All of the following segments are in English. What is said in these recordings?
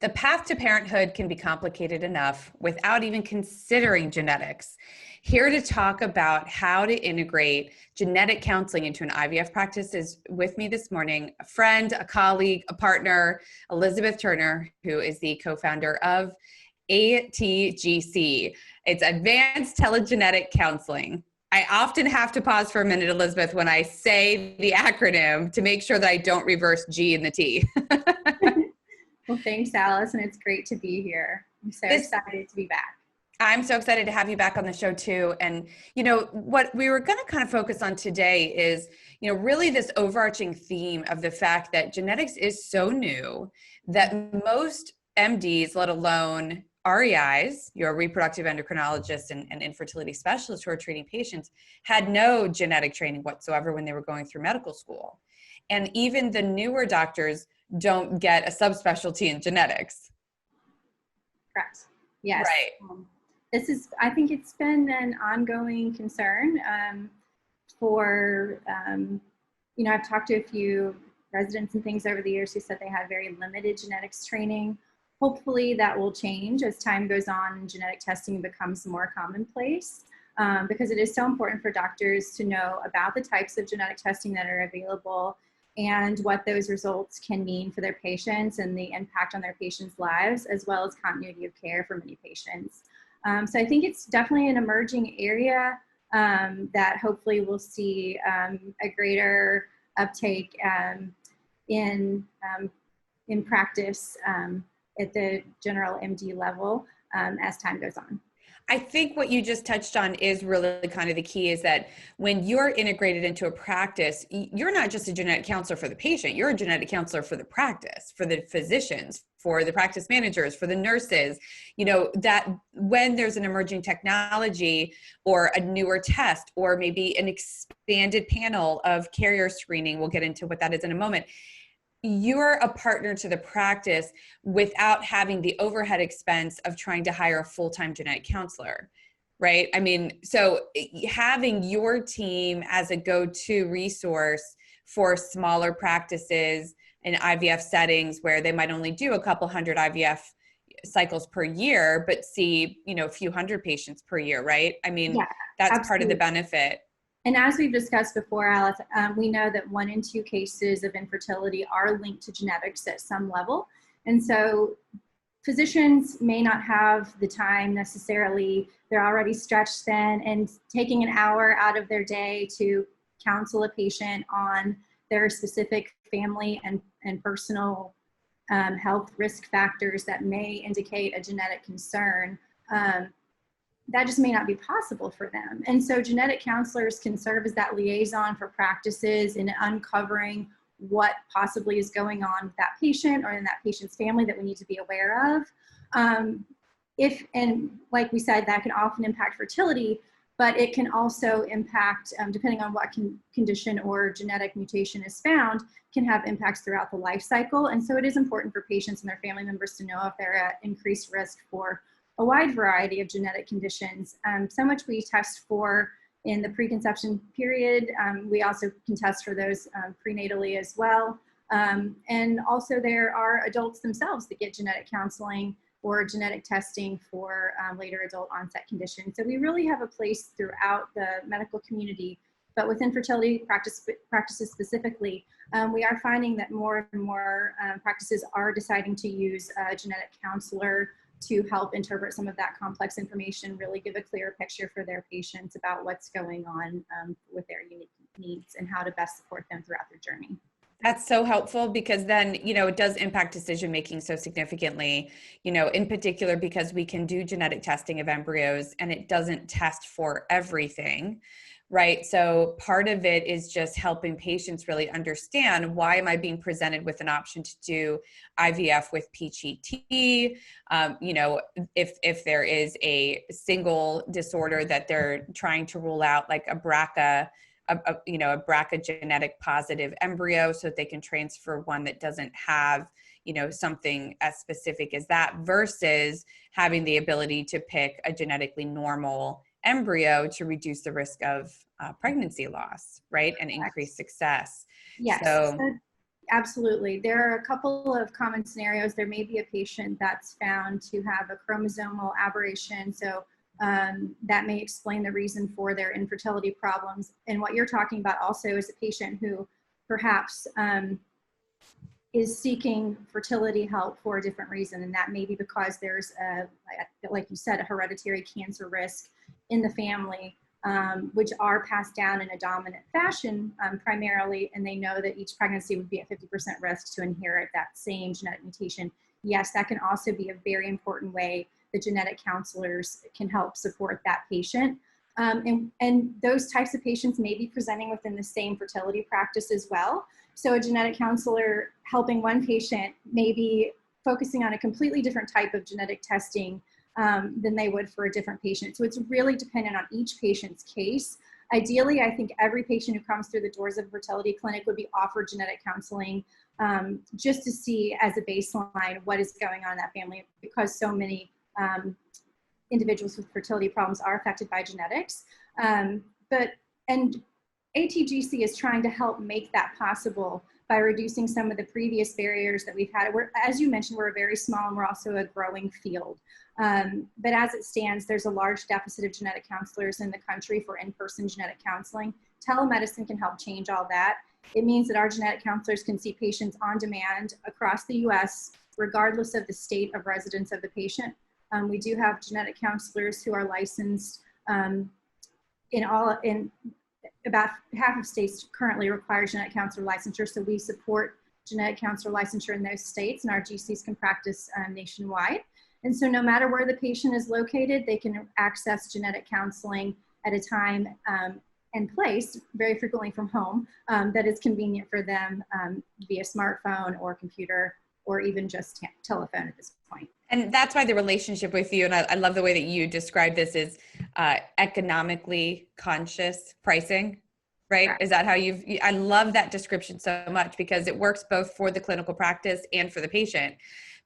The path to parenthood can be complicated enough without even considering genetics. Here to talk about how to integrate genetic counseling into an IVF practice is with me this morning, a friend, a colleague, a partner, Elizabeth Turner, who is the co-founder of ATGC. It's Advanced Tele-Genetic Counseling. I often have to pause for a minute, Elizabeth, when I say the acronym to make sure that I don't reverse G in the T. Well, thanks, Alice, and it's great to be here. I'm so excited to be back. I'm so excited to have you back on the show too. And, what we were going to kind of focus on today is, really this overarching theme of the fact that genetics is so new that most MDs, let alone REIs, your reproductive endocrinologists and infertility specialists who are treating patients, had no genetic training whatsoever when they were going through medical school. And even the newer doctors don't get a subspecialty in genetics. Correct. Yes. Right. I think it's been an ongoing concern for, I've talked to a few residents and things over the years who said they had very limited genetics training. Hopefully that will change as time goes on and genetic testing becomes more commonplace, because it is so important for doctors to know about the types of genetic testing that are available and what those results can mean for their patients and the impact on their patients' lives, as well as continuity of care for many patients. So I think it's definitely an emerging area that hopefully we'll see a greater uptake in practice at the general MD level as time goes on. I think what you just touched on is really kind of the key, is that when you're integrated into a practice, you're not just a genetic counselor for the patient, you're a genetic counselor for the practice, for the physicians, for the practice managers, for the nurses, that when there's an emerging technology or a newer test or maybe an expanded panel of carrier screening, we'll get into what that is in a moment, you're a partner to the practice without having the overhead expense of trying to hire a full-time genetic counselor, right? I mean, so having your team as a go-to resource for smaller practices in IVF settings where they might only do a couple hundred IVF cycles per year, but see, a few hundred patients per year, right? I mean, yeah, that's absolutely part of the benefit. And as we've discussed before, Alice, we know that 1 in 2 cases of infertility are linked to genetics at some level. And so physicians may not have the time necessarily, they're already stretched thin, and taking an hour out of their day to counsel a patient on their specific family and personal health risk factors that may indicate a genetic concern, that just may not be possible for them. And so genetic counselors can serve as that liaison for practices in uncovering what possibly is going on with that patient or in that patient's family that we need to be aware of. And like we said, that can often impact fertility, but it can also impact, depending on what condition or genetic mutation is found, can have impacts throughout the life cycle. And so it is important for patients and their family members to know if they're at increased risk for a wide variety of genetic conditions. So much we test for in the preconception period. We also can test for those prenatally as well. And also there are adults themselves that get genetic counseling or genetic testing for later adult onset conditions. So we really have a place throughout the medical community, but with infertility practices specifically, we are finding that more and more practices are deciding to use a genetic counselor to help interpret some of that complex information, really give a clearer picture for their patients about what's going on with their unique needs and how to best support them throughout their journey. That's so helpful, because then, it does impact decision-making so significantly, in particular because we can do genetic testing of embryos and it doesn't test for everything, right? So part of it is just helping patients really understand, why am I being presented with an option to do IVF with PGT? If there is a single disorder that they're trying to rule out, like a BRCA, a BRCA genetic positive embryo, so that they can transfer one that doesn't have, something as specific as that, versus having the ability to pick a genetically normal embryo to reduce the risk of pregnancy loss, right? And increase success. Yes. Absolutely. There are a couple of common scenarios. There may be a patient that's found to have a chromosomal aberration. So that may explain the reason for their infertility problems. And what you're talking about also is a patient who perhaps is seeking fertility help for a different reason. And that may be because there's like you said, a hereditary cancer risk in the family, which are passed down in a dominant fashion primarily, and they know that each pregnancy would be at 50% risk to inherit that same genetic mutation. Yes, that can also be a very important way the genetic counselors can help support that patient. And those types of patients may be presenting within the same fertility practice as well. So a genetic counselor helping one patient may be focusing on a completely different type of genetic testing than they would for a different patient. So it's really dependent on each patient's case. Ideally, I think every patient who comes through the doors of a fertility clinic would be offered genetic counseling just to see as a baseline what is going on in that family, because so many individuals with fertility problems are affected by genetics. And ATGC is trying to help make that possible by reducing some of the previous barriers that we've had. As you mentioned, we're a very small and we're also a growing field. But as it stands, there's a large deficit of genetic counselors in the country for in-person genetic counseling. Telemedicine can help change all that. It means that our genetic counselors can see patients on demand across the US, regardless of the state of residence of the patient. We do have genetic counselors who are licensed in about half of states currently require genetic counselor licensure. So we support genetic counselor licensure in those states, and our GCs can practice nationwide. And so no matter where the patient is located, they can access genetic counseling at a time and place, very frequently from home, that is convenient for them via smartphone or computer or even just telephone at this point. And that's why the relationship with you, and I love the way that you describe this, is economically conscious pricing, right? Correct. Is that how I love that description so much, because it works both for the clinical practice and for the patient,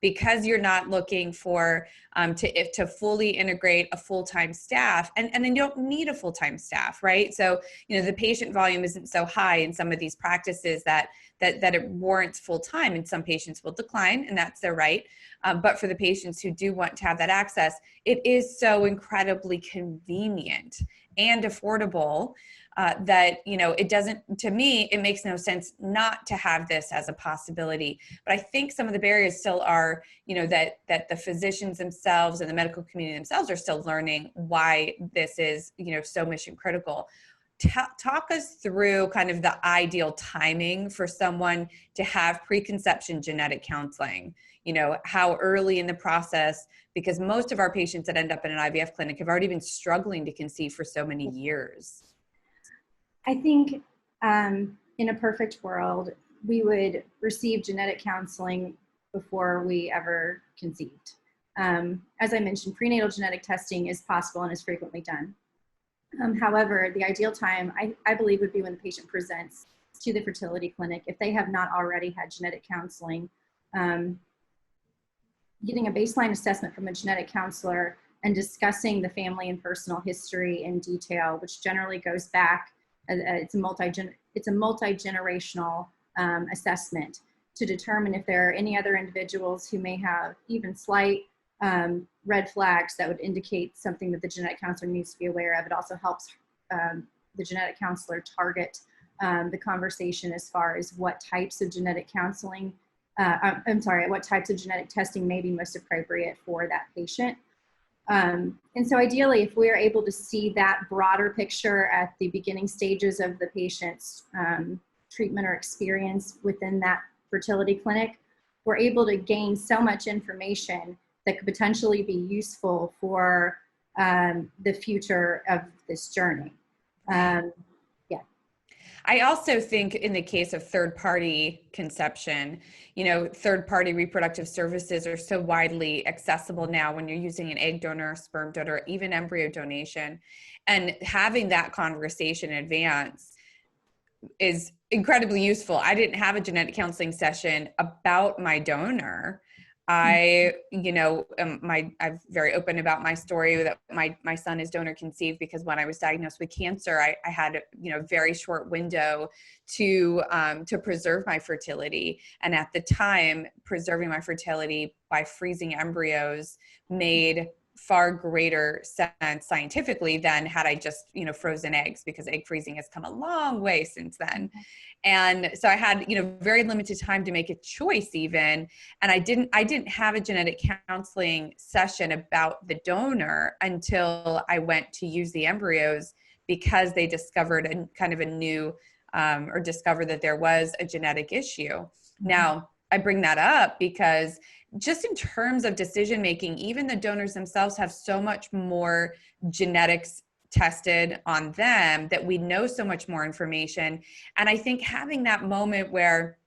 because you're not looking for to fully integrate a full-time staff, and then you don't need a full-time staff, right? So, the patient volume isn't so high in some of these practices that it warrants full-time, and some patients will decline, and that's their right. But for the patients who do want to have that access, it is so incredibly convenient and affordable that, it doesn't, to me, it makes no sense not to have this as a possibility. But I think some of the barriers still are, that the physicians themselves and the medical community themselves are still learning why this is, so mission critical. Talk us through kind of the ideal timing for someone to have preconception genetic counseling. How early in the process, because most of our patients that end up in an IVF clinic have already been struggling to conceive for so many years. I think in a perfect world, we would receive genetic counseling before we ever conceived. As I mentioned, prenatal genetic testing is possible and is frequently done. However, the ideal time, I believe, would be when the patient presents to the fertility clinic. If they have not already had genetic counseling, getting a baseline assessment from a genetic counselor and discussing the family and personal history in detail, which generally goes back, it's a multi-generational assessment to determine if there are any other individuals who may have even slight red flags that would indicate something that the genetic counselor needs to be aware of. It also helps the genetic counselor target the conversation as far as what types of genetic counseling, what types of genetic testing may be most appropriate for that patient. And so ideally, if we are able to see that broader picture at the beginning stages of the patient's treatment or experience within that fertility clinic, we're able to gain so much information that could potentially be useful for the future of this journey. I also think in the case of third-party conception, third-party reproductive services are so widely accessible now when you're using an egg donor, sperm donor, even embryo donation. And having that conversation in advance is incredibly useful. I didn't have a genetic counseling session about my donor I'm very open about my story that my son is donor conceived because when I was diagnosed with cancer, I had a very short window to preserve my fertility. And at the time, preserving my fertility by freezing embryos made far greater sense scientifically than had I just, frozen eggs, because egg freezing has come a long way since then. And so I had, very limited time to make a choice even. And I didn't have a genetic counseling session about the donor until I went to use the embryos, because they discovered a kind of a new, or discovered that there was a genetic issue. Now, I bring that up because just in terms of decision making, even the donors themselves have so much more genetics tested on them that we know so much more information. And I think having that moment where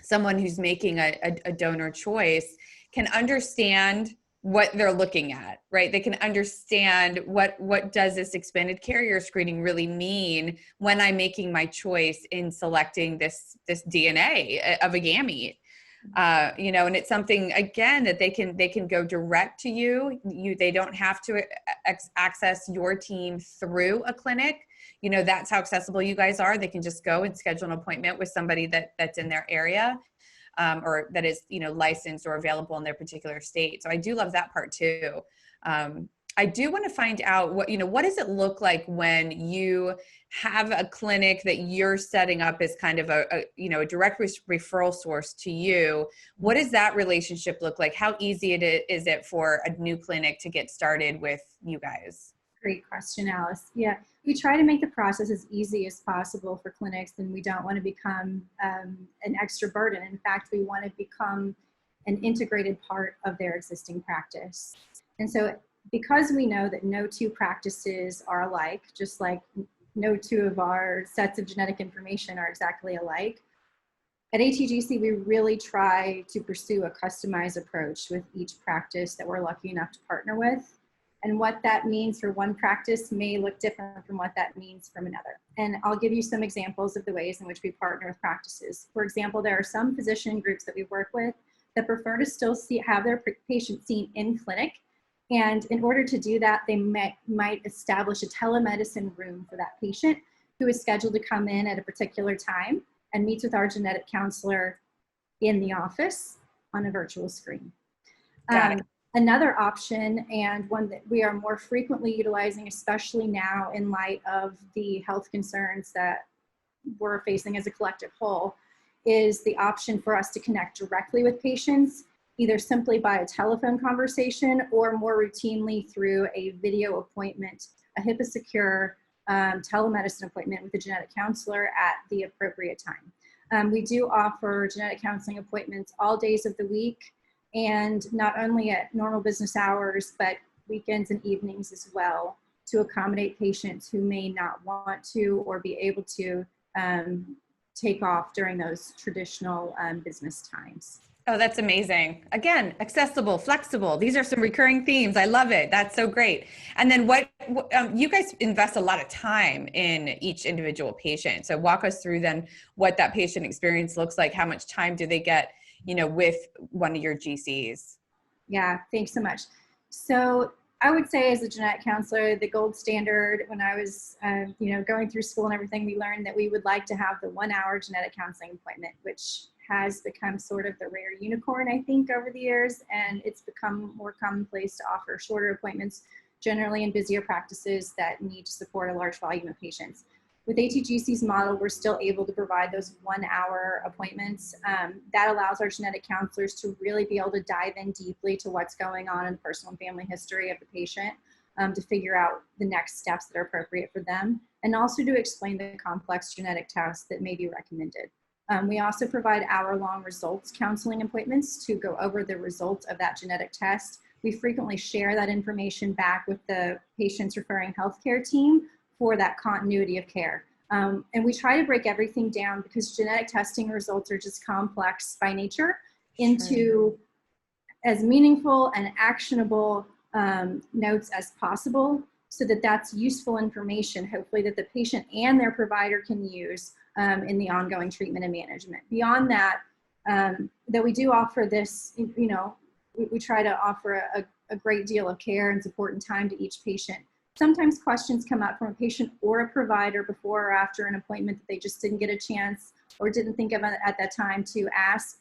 someone who's making a donor choice can understand what they're looking at, right? They can understand what does this expanded carrier screening really mean when I'm making my choice in selecting this DNA of a gamete. And it's something, again, that they can go direct to you. They don't have to access your team through a clinic. That's how accessible you guys are. They can just go and schedule an appointment with somebody that's in their area, or that is, licensed or available in their particular state. So I do love that part too. I do want to find out what does it look like when you have a clinic that you're setting up as kind of a direct referral source to you? What does that relationship look like? How easy is it for a new clinic to get started with you guys? Great question, Alice. Yeah, we try to make the process as easy as possible for clinics, and we don't want to become an extra burden. In fact, we want to become an integrated part of their existing practice. And so because we know that no two practices are alike, just like no two of our sets of genetic information are exactly alike, at ATGC, we really try to pursue a customized approach with each practice that we're lucky enough to partner with. And what that means for one practice may look different from what that means from another. And I'll give you some examples of the ways in which we partner with practices. For example, there are some physician groups that we work with that prefer to still have their patient seen in clinic. And in order to do that, they might establish a telemedicine room for that patient who is scheduled to come in at a particular time and meets with our genetic counselor in the office on a virtual screen. Another option, and one that we are more frequently utilizing, especially now in light of the health concerns that we're facing as a collective whole, is the option for us to connect directly with patients, either simply by a telephone conversation or more routinely through a video appointment, a HIPAA secure telemedicine appointment with a genetic counselor at the appropriate time. We do offer genetic counseling appointments all days of the week, and not only at normal business hours, but weekends and evenings as well, to accommodate patients who may not want to or be able to take off during those traditional business times. Oh, that's amazing. Again, accessible, flexible. These are some recurring themes. I love it. That's so great. And then you guys invest a lot of time in each individual patient. So walk us through then what that patient experience looks like. How much time do they get, with one of your GCs? Yeah, thanks so much. So I would say as a genetic counselor, the gold standard when I was, going through school and everything, we learned that we would like to have the 1 hour genetic counseling appointment, which has become sort of the rare unicorn, I think, over the years. And it's become more commonplace to offer shorter appointments, generally in busier practices that need to support a large volume of patients. With ATGC's model, we're still able to provide those 1 hour appointments. That allows our genetic counselors to really be able to dive in deeply to what's going on in the personal and family history of the patient, to figure out the next steps that are appropriate for them, and also to explain the complex genetic tests that may be recommended. We also provide hour-long results counseling appointments to go over the results of that genetic test. We frequently share that information back with the patient's referring healthcare team for that continuity of care. And we try to break everything down, because genetic testing results are just complex by nature, into as meaningful and actionable notes as possible, so that that's useful information, hopefully, that the patient and their provider can use in the ongoing treatment and management. Beyond that, that we do offer this, we try to offer a great deal of care and support and time to each patient. Sometimes questions come up from a patient or a provider before or after an appointment that they just didn't get a chance or didn't think of it at that time to ask.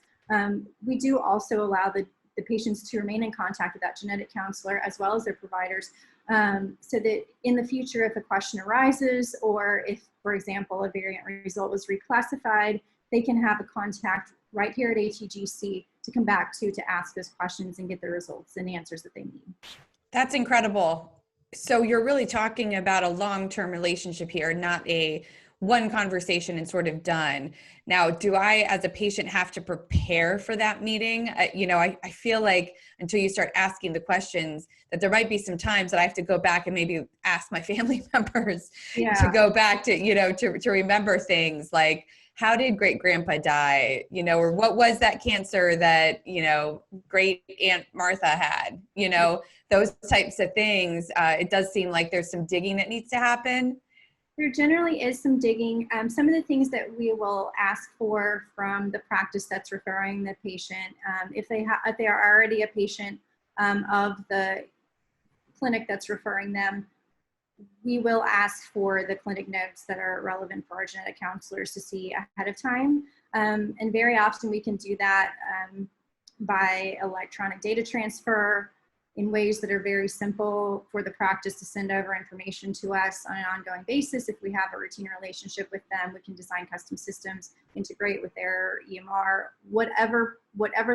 We do also allow the patients to remain in contact with that genetic counselor as well as their providers, so that in the future, if a question arises or if, for example, a variant result was reclassified, they can have a contact right here at ATGC to come back to ask those questions and get the results and answers that they need. That's incredible. So you're really talking about a long-term relationship here, not a one conversation and sort of done. Now, do I, as a patient, have to prepare for that meeting? I feel like until you start asking the questions, that there might be some times that I have to go back and maybe ask my family members to go back to, to remember things like, how did great grandpa die? Or what was that cancer that, great Aunt Martha had? Those types of things. It does seem like there's some digging that needs to happen. There generally is some digging. Some of the things that we will ask for from the practice that's referring the patient, if they are already a patient of the clinic that's referring them, we will ask for the clinic notes that are relevant for our genetic counselors to see ahead of time. And very often we can do that by electronic data transfer in ways that are very simple for the practice to send over information to us on an ongoing basis. If we have a routine relationship with them, we can design custom systems, integrate with their EMR, whatever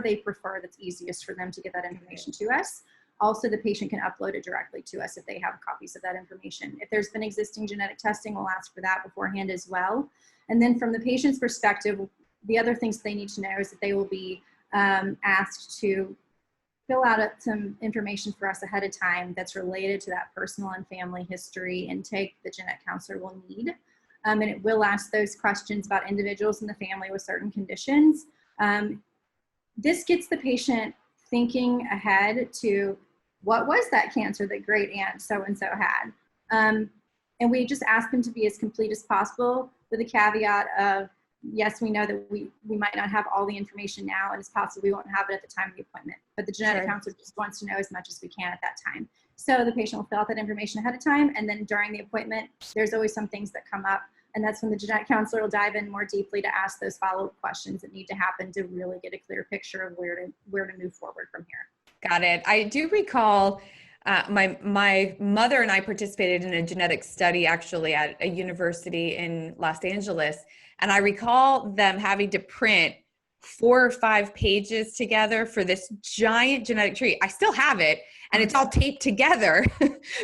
they prefer that's easiest for them to get that information to us. Also, the patient can upload it directly to us if they have copies of that information. If there's been existing genetic testing, we'll ask for that beforehand as well. And then from the patient's perspective, the other things they need to know is that they will be asked to fill out some information for us ahead of time that's related to that personal and family history intake the genetic counselor will need. And it will ask those questions about individuals in the family with certain conditions. This gets the patient thinking ahead to what was that cancer that great aunt so-and-so had. And we just ask them to be as complete as possible with a caveat of, yes, we know that we might not have all the information now, and it's possible we won't have it at the time of the appointment, but the genetic counselor just wants to know as much as we can at that time. So the patient will fill out that information ahead of time, and then during the appointment, there's always some things that come up, and that's when the genetic counselor will dive in more deeply to ask those follow-up questions that need to happen to really get a clear picture of where to move forward from here. Got it. I do recall my mother and I participated in a genetic study actually at a university in Los Angeles. And I recall them having to print 4 or 5 pages together for this giant genetic tree. I still have it, and it's all taped together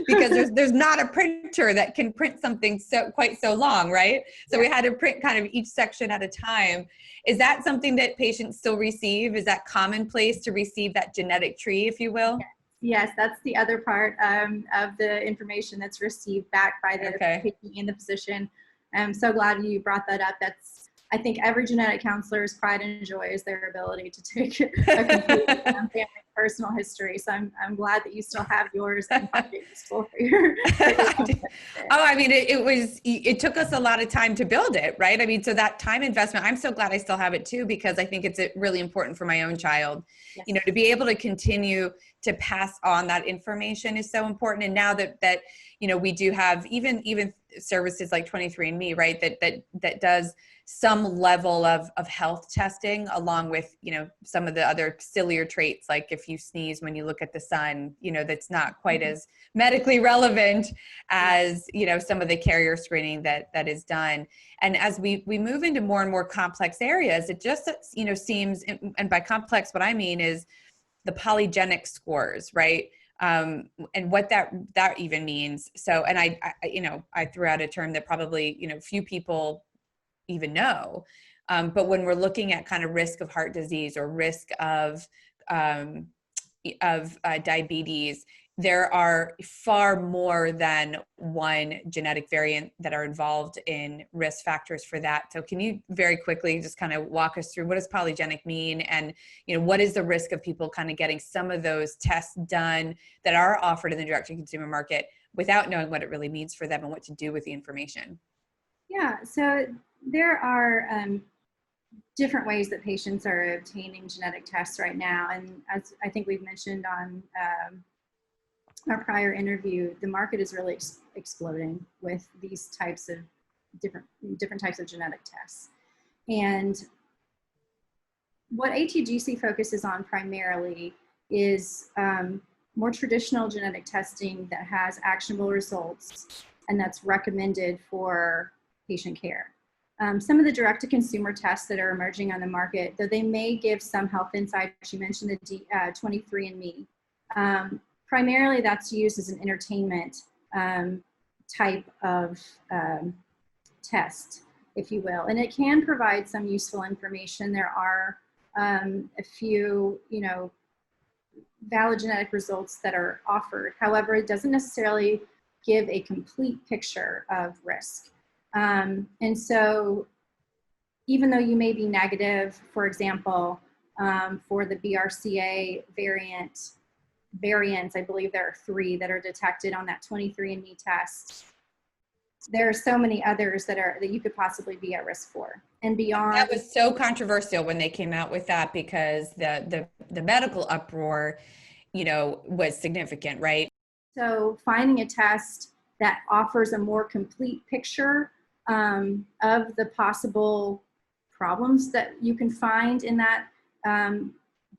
because there's not a printer that can print something quite so long, right? So we had to print kind of each section at a time. Is that something that patients still receive? Is that commonplace to receive that genetic tree, if you will? Yes, that's the other part of the information that's received back by the patient and the physician. I'm so glad you brought that up. I think every genetic counselor's pride and joy is their ability to take a complete family personal history. So I'm glad that you still have yours and find it useful for your I mean, it took us a lot of time to build it, right? I mean, so that time investment, I'm so glad I still have it too, because I think it's really important for my own child, to be able to continue to pass on that information is so important. And now that we do have even services like 23andMe, right? That does some level of health testing along with, some of the other sillier traits, like if you sneeze when you look at the sun, that's not quite as medically relevant as, some of the carrier screening that is done. And as we move into more and more complex areas, it just, seems, and by complex, what I mean is the polygenic scores, right? And what that even means. So, and I threw out a term that probably, few people even know. But when we're looking at kind of risk of heart disease or risk of diabetes, there are far more than one genetic variant that are involved in risk factors for that. So can you very quickly just kind of walk us through what does polygenic mean, and what is the risk of people kind of getting some of those tests done that are offered in the direct-to-consumer market without knowing what it really means for them and what to do with the information? Yeah, so there are different ways that patients are obtaining genetic tests right now. And as I think we've mentioned on our prior interview, the market is really exploding with these types of different types of genetic tests. And what ATGC focuses on primarily is more traditional genetic testing that has actionable results and that's recommended for patient care. Some of the direct-to-consumer tests that are emerging on the market, though they may give some health insights, you mentioned the 23andMe. Primarily, that's used as an entertainment type of test, if you will, and it can provide some useful information. There are a few, valid genetic results that are offered. However, it doesn't necessarily give a complete picture of risk. And so even though you may be negative, for example, for the BRCA variants, I believe there are 3 that are detected on that 23andMe test. There are so many others that you could possibly be at risk for. And beyond. That was so controversial when they came out with that because the medical uproar, was significant, right? So finding a test that offers a more complete picture of the possible problems that you can find in that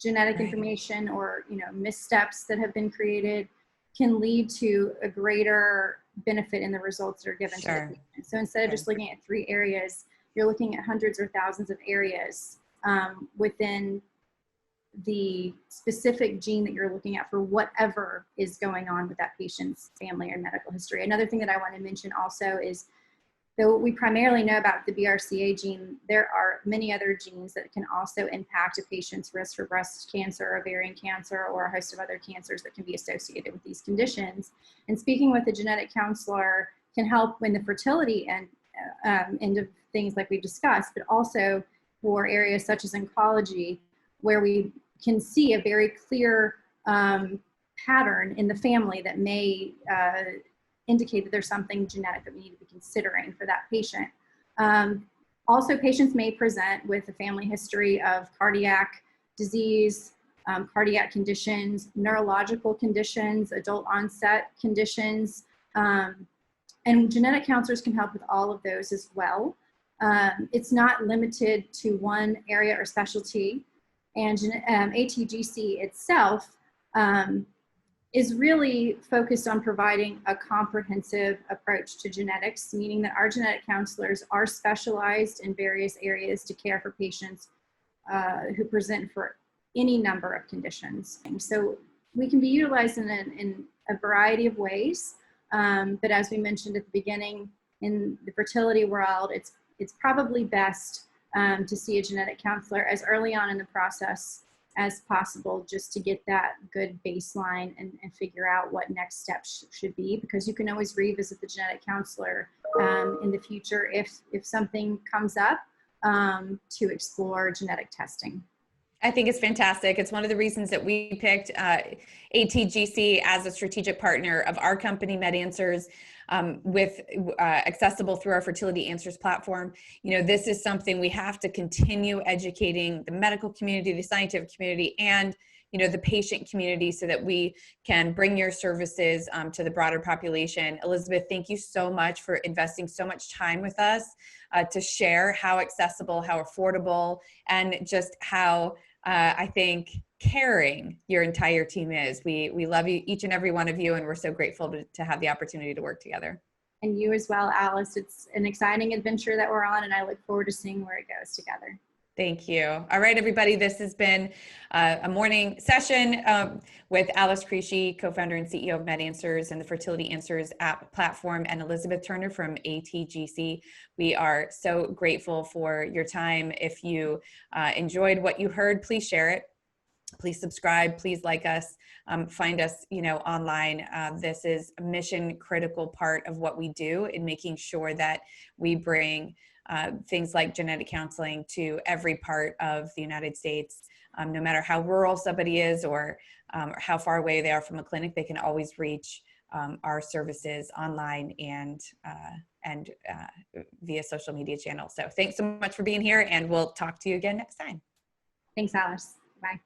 genetic information or missteps that have been created can lead to a greater benefit in the results that are given to the patient. So instead of just looking at 3 areas, you're looking at hundreds or thousands of areas within the specific gene that you're looking at for whatever is going on with that patient's family or medical history. Another thing that I want to mention also is, though we primarily know about the BRCA gene, there are many other genes that can also impact a patient's risk for breast cancer, ovarian cancer, or a host of other cancers that can be associated with these conditions. And speaking with a genetic counselor can help in the fertility and end of things like we discussed, but also for areas such as oncology, where we can see a very clear pattern in the family that may indicate that there's something genetic that we need to be considering for that patient. Also, patients may present with a family history of cardiac disease, cardiac conditions, neurological conditions, adult onset conditions, and genetic counselors can help with all of those as well. It's not limited to one area or specialty, and ATGC itself is really focused on providing a comprehensive approach to genetics, meaning that our genetic counselors are specialized in various areas to care for patients who present for any number of conditions. So we can be utilized in a variety of ways, but as we mentioned at the beginning, in the fertility world, it's probably best to see a genetic counselor as early on in the process as possible, just to get that good baseline and figure out what next steps should be, because you can always revisit the genetic counselor in the future if something comes up to explore genetic testing. I think it's fantastic. It's one of the reasons that we picked ATGC as a strategic partner of our company, MedAnswers, accessible through our Fertility Answers platform. This is something we have to continue educating the medical community, the scientific community, and the patient community so that we can bring your services to the broader population. Elizabeth, thank you so much for investing so much time with us to share how accessible, how affordable, and just how I think caring your entire team is. We love you, each and every one of you, and we're so grateful to have the opportunity to work together. And you as well, Alice. It's an exciting adventure that we're on, and I look forward to seeing where it goes together. Thank you. All right, everybody, this has been a morning session with Alice Crisci, co-founder and CEO of MedAnswers and the Fertility Answers app platform, and Elizabeth Turner from ATGC. We are so grateful for your time. If you enjoyed what you heard, please share it. Please subscribe. Please like us. Find us, online. This is a mission critical part of what we do in making sure that we bring things like genetic counseling to every part of the United States. No matter how rural somebody is or how far away they are from a clinic, they can always reach our services online and and via social media channels. So thanks so much for being here, and we'll talk to you again next time. Thanks, Alice. Bye.